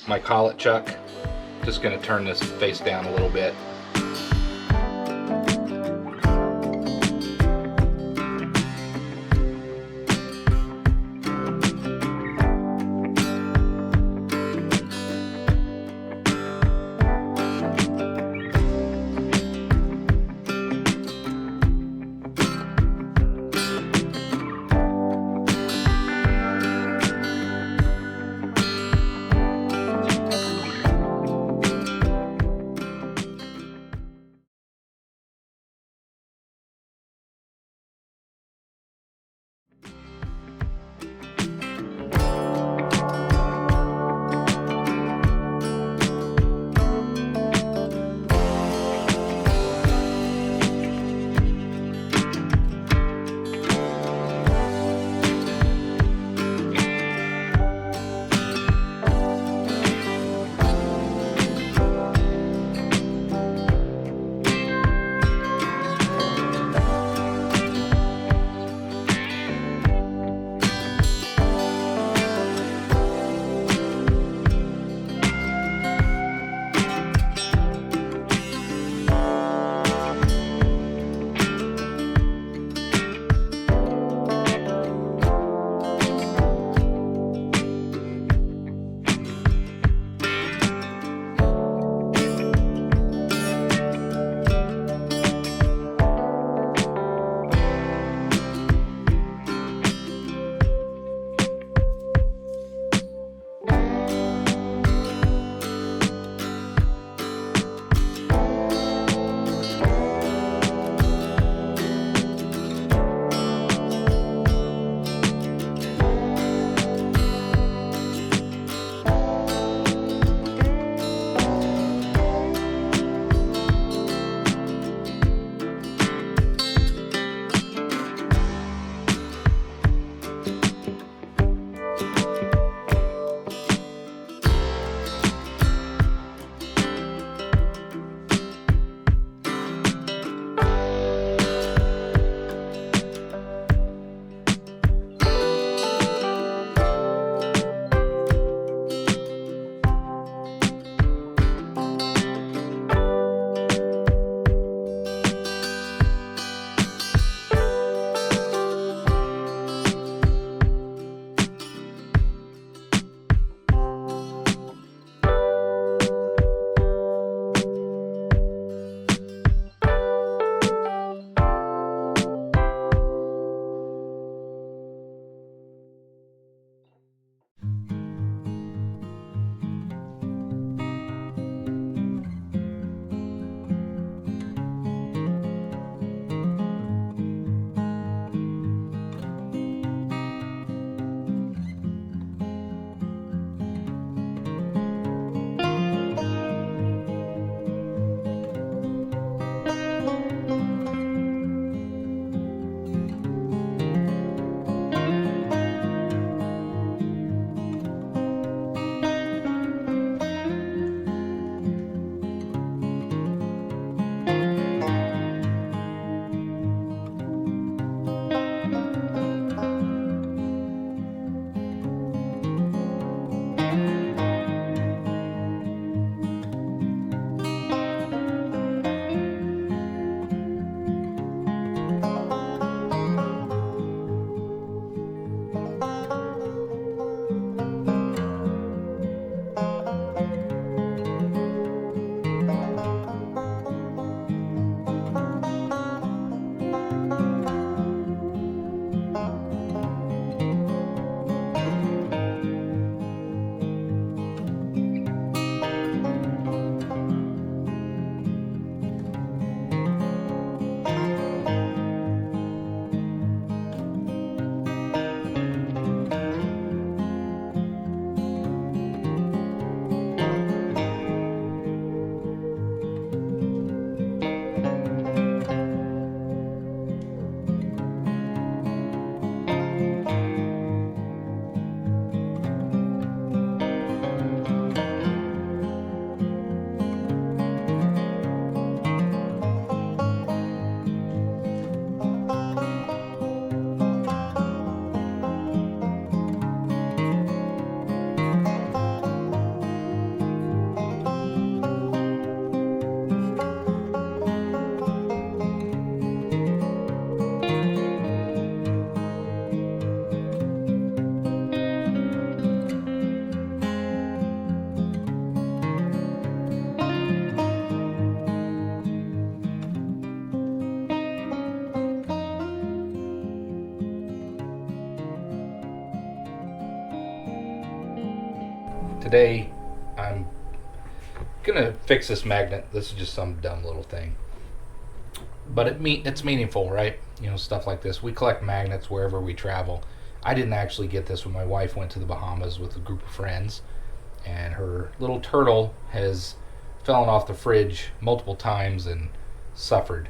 my collet chuck. Just going to turn this face down a little bit. Today I'm gonna fix this magnet. This is just some dumb little thing, but it's meaningful, right? You know, stuff like this. We collect magnets wherever we travel. I didn't actually get this when my wife went to the Bahamas with a group of friends, and her little turtle has fallen off the fridge multiple times and suffered.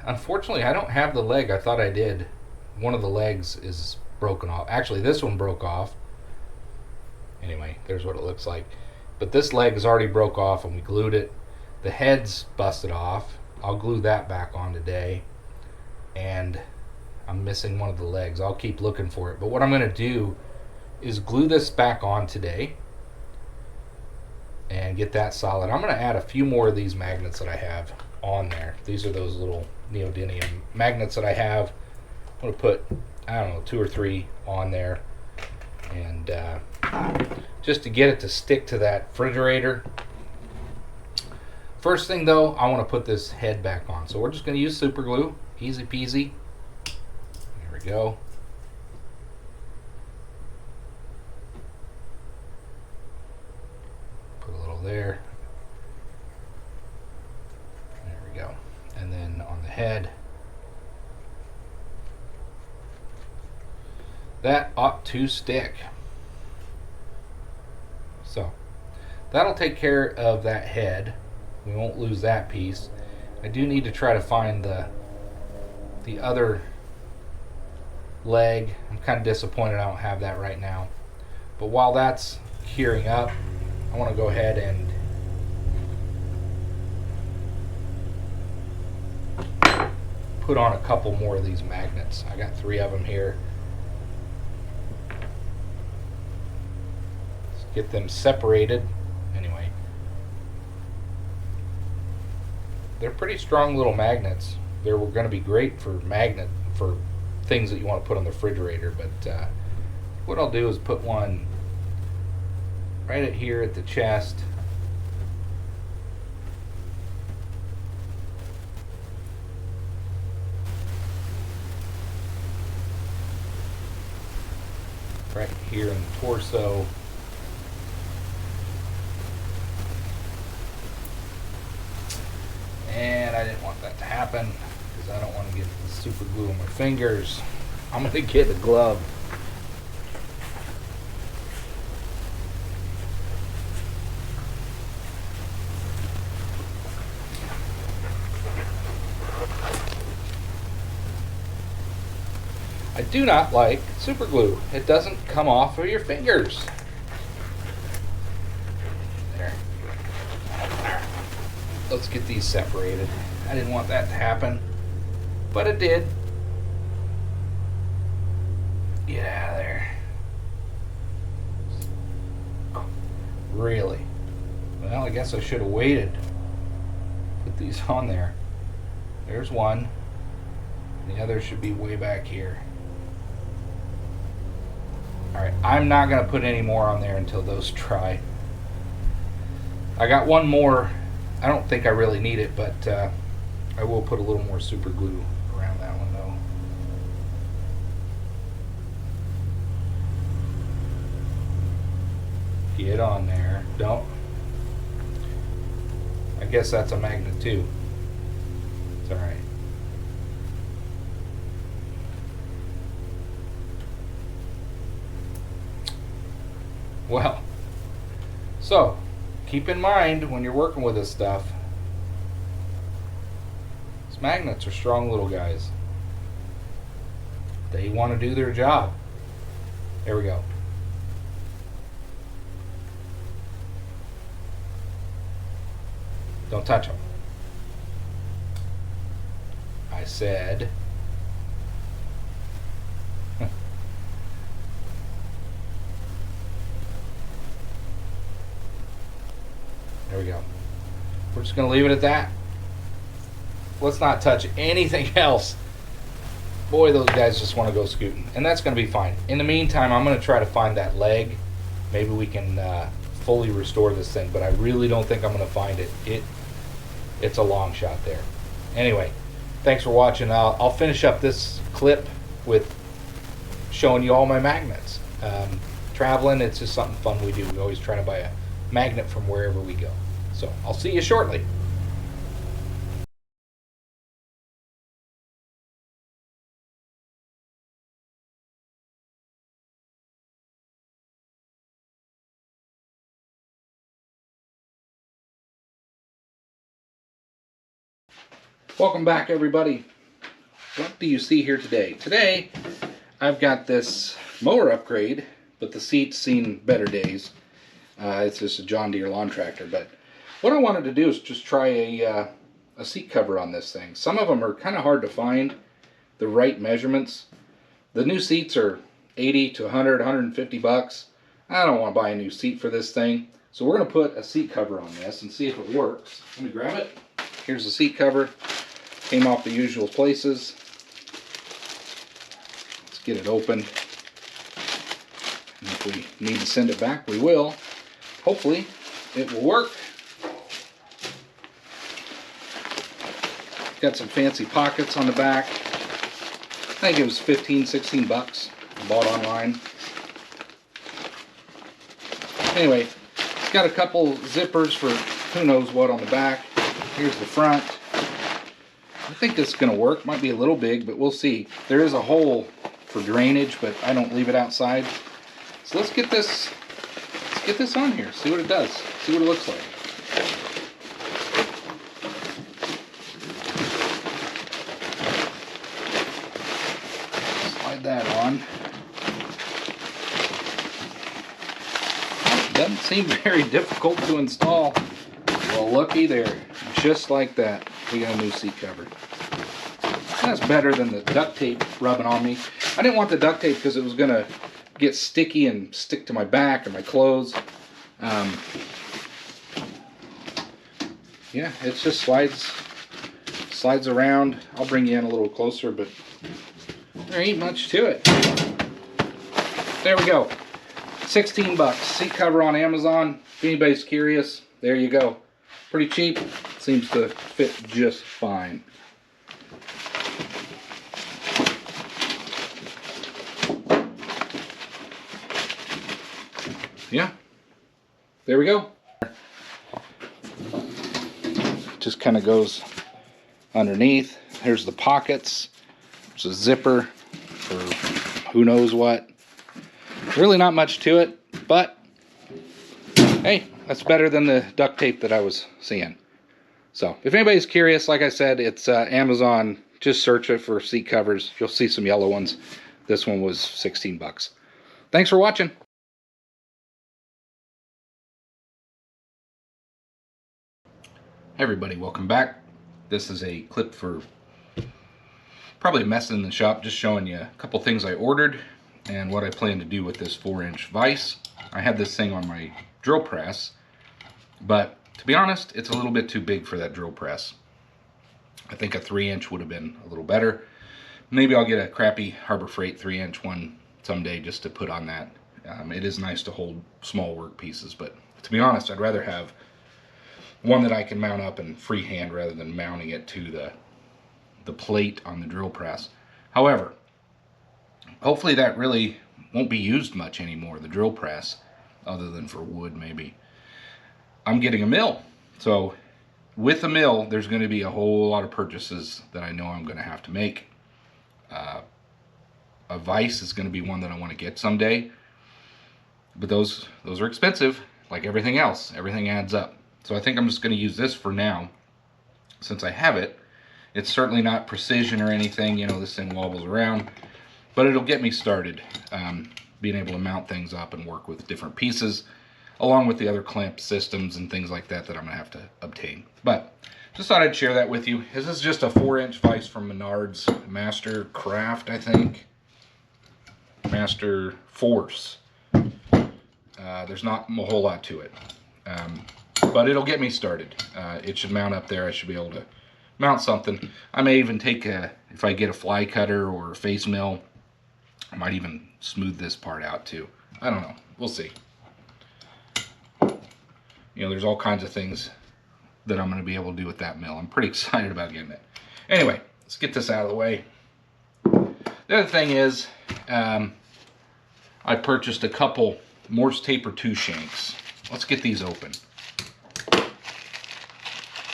Unfortunately, I don't have the leg. I thought I did. One of the legs is broken off. Actually, this one broke off. Anyway, there's what it looks like. But this leg is already broke off and we glued it. The head's busted off. I'll glue that back on today. And I'm missing one of the legs. I'll keep looking for it. But what I'm going to do is glue this back on today and get that solid. I'm going to add a few more of these magnets that I have on there. These are those little neodymium magnets that I have. I'm going to put, I don't know, 2 or 3 on there. And just to get it to stick to that refrigerator. First thing though, I want to put this head back on. So we're just going to use super glue. Easy peasy. There we go. Put a little there. There we go. And then on the head. That ought to stick. So that'll take care of that head. We won't lose that piece. I do need to try to find the other leg. I'm kind of disappointed I don't have that right now. But while that's curing up, I want to go ahead and put on a couple more of these magnets. I got 3 of them here. Get them separated. Anyway, they're pretty strong little magnets. They're going to be great for things that you want to put on the refrigerator. But what I'll do is put one right at here at the chest. Right here in the torso. And I didn't want that to happen because I don't want to get the super glue on my fingers. I'm going to get a glove. I do not like super glue. It doesn't come off of your fingers. There. Let's get these separated. I didn't want that to happen, but it did. Get out of there. Really? Well, I guess I should have waited. Put these on there. There's one. The other should be way back here. Alright, I'm not going to put any more on there until those dry. I got one more. I don't think I really need it, but I will put a little more super glue around that one though. Get on there. Don't. I guess that's a magnet too. It's alright. Well, so keep in mind when you're working with this stuff, these magnets are strong little guys. They want to do their job. There we go. Don't touch them. I said. There we go. We're just going to leave it at that. Let's not touch anything else. Boy, those guys just want to go scooting. And that's going to be fine. In the meantime, I'm going to try to find that leg. Maybe we can fully restore this thing, but I really don't think I'm going to find it. It's a long shot there. Anyway, thanks for watching. I'll finish up this clip with showing you all my magnets. traveling, it's just something fun we do. We always try to buy a magnet from wherever we go. So I'll see you shortly. Welcome back, everybody. What do you see here today? Today, I've got this mower upgrade, but the seat's seen better days. It's just a John Deere lawn tractor, but what I wanted to do is just try a seat cover on this thing. Some of them are kind of hard to find the right measurements. The new seats are 80 to 100, 150 bucks. I don't want to buy a new seat for this thing, so we're going to put a seat cover on this and see if it works. Let me grab it. Here's the seat cover. Came off the usual places. Let's get it open. And if we need to send it back, we will. Hopefully, it will work. Got some fancy pockets on the back. I think it was 15, 16 bucks. I bought online. Anyway, it's got a couple zippers for who knows what on the back. Here's the front. I think this is going to work. Might be a little big, but we'll see. There is a hole for drainage, but I don't leave it outside. So let's get this on here. See what it does. See what it looks like. Slide that on. Doesn't seem very difficult to install. Well, looky there. Just like that, we got a new seat cover. That's better than the duct tape rubbing on me. I didn't want the duct tape because it was going to get sticky and stick to my back or my clothes. Yeah, it just slides around. I'll bring you in a little closer, but there ain't much to it. There we go. 16 bucks. Seat cover on Amazon. If anybody's curious, there you go. Pretty cheap. Seems to fit just fine. Yeah. There we go. Just kind of goes underneath. Here's the pockets. There's a zipper for who knows what. Really not much to it, but hey, that's better than the duct tape that I was seeing. So if anybody's curious, like I said, it's Amazon. Just search it for seat covers. You'll see some yellow ones. This one was 16 bucks. Thanks for watching. Hey everybody, welcome back. This is a clip for probably a mess in the shop, just showing you a couple things I ordered and what I plan to do with this 4-inch vise. I had this thing on my drill press, but to be honest, it's a little bit too big for that drill press. I think a 3-inch would have been a little better. Maybe I'll get a crappy Harbor Freight 3-inch one someday just to put on that. It is nice to hold small work pieces, but to be honest, I'd rather have one that I can mount up and freehand rather than mounting it to the plate on the drill press. However, hopefully that really won't be used much anymore, the drill press, other than for wood maybe. I'm getting a mill. So with a mill, there's going to be a whole lot of purchases that I know I'm going to have to make. A vise is going to be one that I want to get someday. But those are expensive, like everything else. Everything adds up. So I think I'm just going to use this for now, since I have it. It's certainly not precision or anything, you know, this thing wobbles around, but it'll get me started, being able to mount things up and work with different pieces, along with the other clamp systems and things like that that I'm going to have to obtain. But just thought I'd share that with you. This is just a 4-inch vise from Menard's Master Craft, I think. Master Force. There's not a whole lot to it. But it'll get me started. It should mount up there. I should be able to mount something. I may even take if I get a fly cutter or a face mill, I might even smooth this part out too. I don't know. We'll see. You know, there's all kinds of things that I'm going to be able to do with that mill. I'm pretty excited about getting it. Anyway, let's get this out of the way. The other thing is, I purchased a couple Morse Taper 2 shanks. Let's get these open.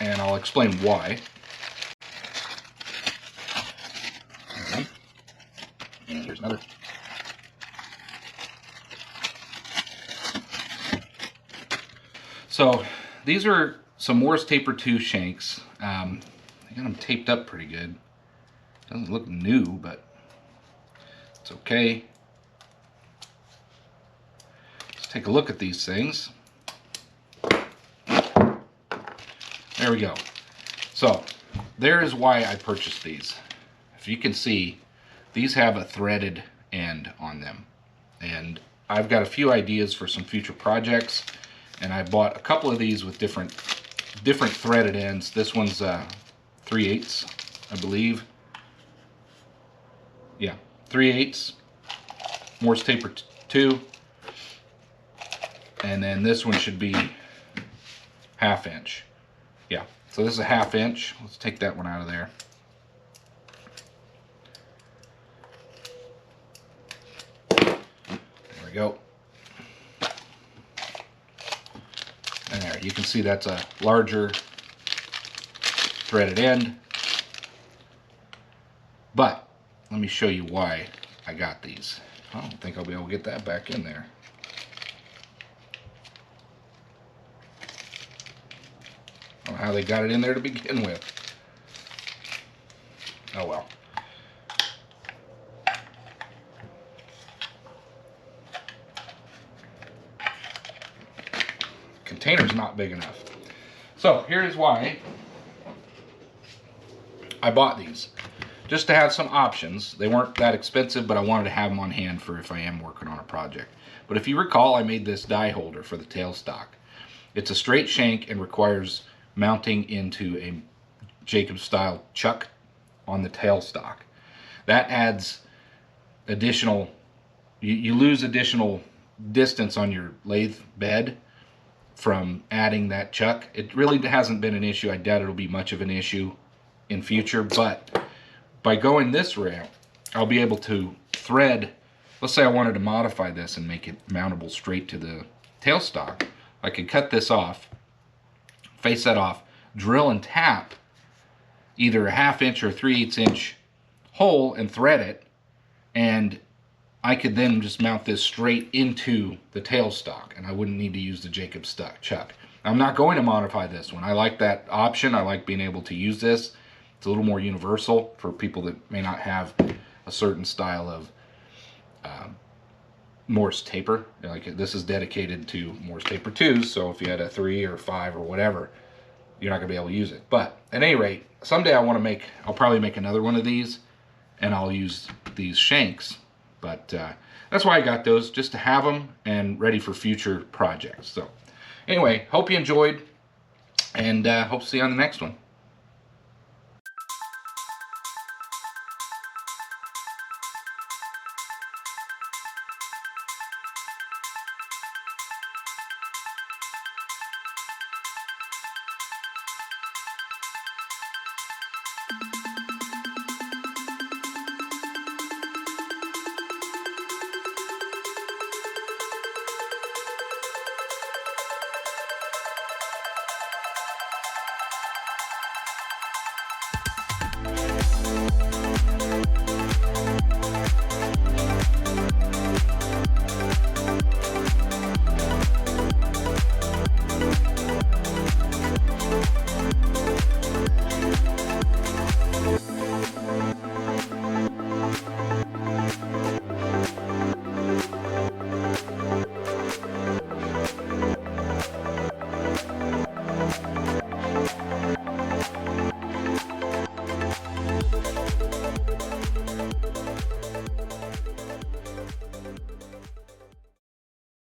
And I'll explain why. And here's another. So these are some Morse Taper 2 shanks. I got them taped up pretty good. Doesn't look new, but it's okay. Let's take a look at these things. There we go. So there is why I purchased these. If you can see, these have a threaded end on them. And I've got a few ideas for some future projects. And I bought a couple of these with different threaded ends. This one's 3/8, I believe. Yeah, 3/8, Morse Taper 2. And then this one should be 1/2 inch. Yeah, so this is a 1/2 inch. Let's take that one out of there. There we go. And there, you can see that's a larger threaded end. But let me show you why I got these. I don't think I'll be able to get that back in there. I don't know how they got it in there to begin with. Oh well. Container's not big enough. So here's why I bought these. Just to have some options. They weren't that expensive, but I wanted to have them on hand for if I am working on a project. But if you recall, I made this die holder for the tailstock. It's a straight shank and requires mounting into a Jacobs style chuck on the tailstock. That adds additional, you lose additional distance on your lathe bed from adding that chuck. It really hasn't been an issue. I doubt it'll be much of an issue in future, but by going this route, I'll be able to thread. Let's say I wanted to modify this and make it mountable straight to the tailstock. I could cut this off, face that off, drill and tap either a 1/2 inch or 3/8 inch hole and thread it, and I could then just mount this straight into the tailstock, and I wouldn't need to use the Jacobs chuck. I'm not going to modify this one. I like that option. I like being able to use this. It's a little more universal for people that may not have a certain style of Morse taper. Like this is dedicated to Morse Taper 2s, so if you had a 3 or 5 or whatever, you're not going to be able to use it. But at any rate, someday I'll probably make another one of these, and I'll use these shanks. But that's why I got those, just to have them and ready for future projects. So anyway, hope you enjoyed, and hope to see you on the next one.